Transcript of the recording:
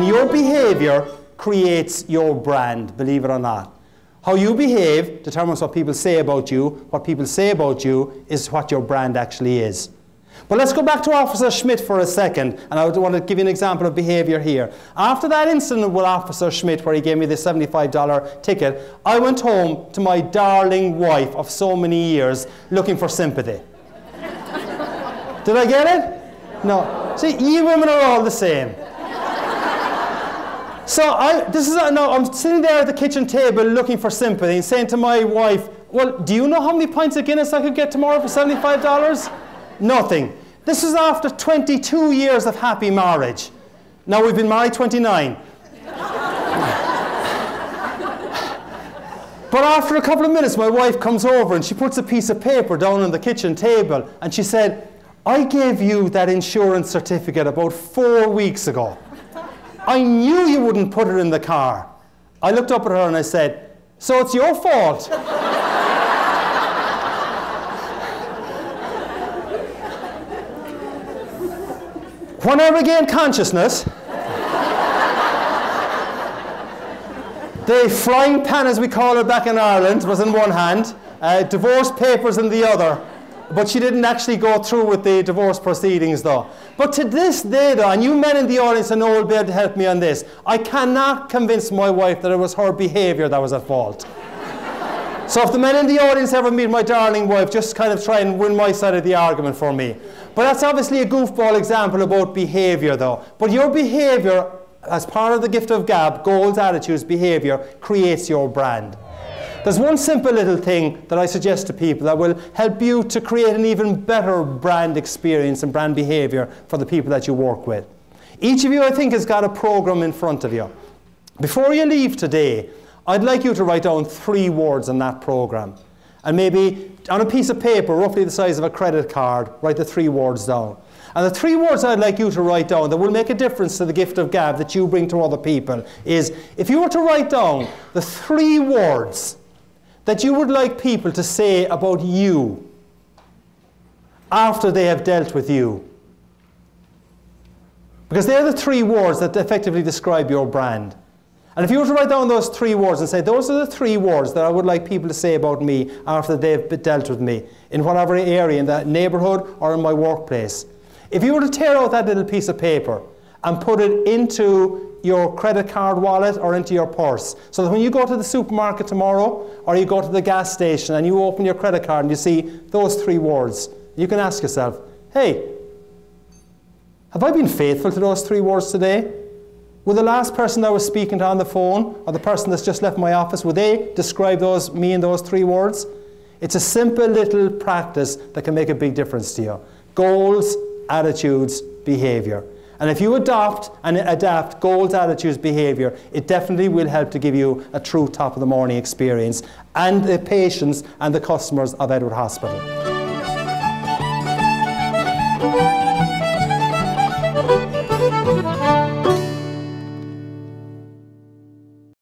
Your behavior creates your brand, believe it or not. How you behave determines what people say about you. What people say about you is what your brand actually is. But let's go back to Officer Schmidt for a second, and I want to give you an example of behavior here. After that incident with Officer Schmidt where he gave me the $75 ticket, I went home to my darling wife of so many years looking for sympathy. Did I get it? No. See, you women are all the same. So I'm sitting there at the kitchen table looking for sympathy and saying to my wife, well, do you know how many pints of Guinness I could get tomorrow for $75? Nothing. This is after 22 years of happy marriage. Now we've been married 29. But after a couple of minutes, my wife comes over and she puts a piece of paper down on the kitchen table and she said, I gave you that insurance certificate about 4 weeks ago. I knew you wouldn't put it in the car. I looked up at her and I said, so it's your fault. When I regained consciousness, the frying pan, as we call it back in Ireland, was in one hand, divorce papers in the other. But she didn't actually go through with the divorce proceedings, though. But to this day, though, and you men in the audience I know will be able to help me on this, I cannot convince my wife that it was her behavior that was at fault. So if the men in the audience ever meet my darling wife, just kind of try and win my side of the argument for me. But that's obviously a goofball example about behavior, though. But your behavior, as part of the gift of gab, goals, attitudes, behavior, creates your brand. There's one simple little thing that I suggest to people that will help you to create an even better brand experience and brand behavior for the people that you work with. Each of you, I think, has got a program in front of you. Before you leave today, I'd like you to write down 3 words on that program. And maybe on a piece of paper, roughly the size of a credit card, write the 3 words down. And the 3 words I'd like you to write down that will make a difference to the gift of gab that you bring to other people is, if you were to write down the 3 words that you would like people to say about you after they have dealt with you. Because they're the 3 words that effectively describe your brand. And if you were to write down those 3 words and say, those are the 3 words that I would like people to say about me after they've dealt with me, in whatever area, in that neighborhood or in my workplace. If you were to tear out that little piece of paper and put it into your credit card wallet or into your purse, so that when you go to the supermarket tomorrow or you go to the gas station and you open your credit card and you see those 3 words, you can ask yourself, hey, have I been faithful to those 3 words today? Will the last person I was speaking to on the phone or the person that's just left my office, will they describe me in those 3 words? It's a simple little practice that can make a big difference to you. Goals, attitudes, behavior. And if you adopt and adapt goals, attitudes, behavior, it definitely will help to give you a true top of the morning experience and the patients and the customers of Edward Hospital.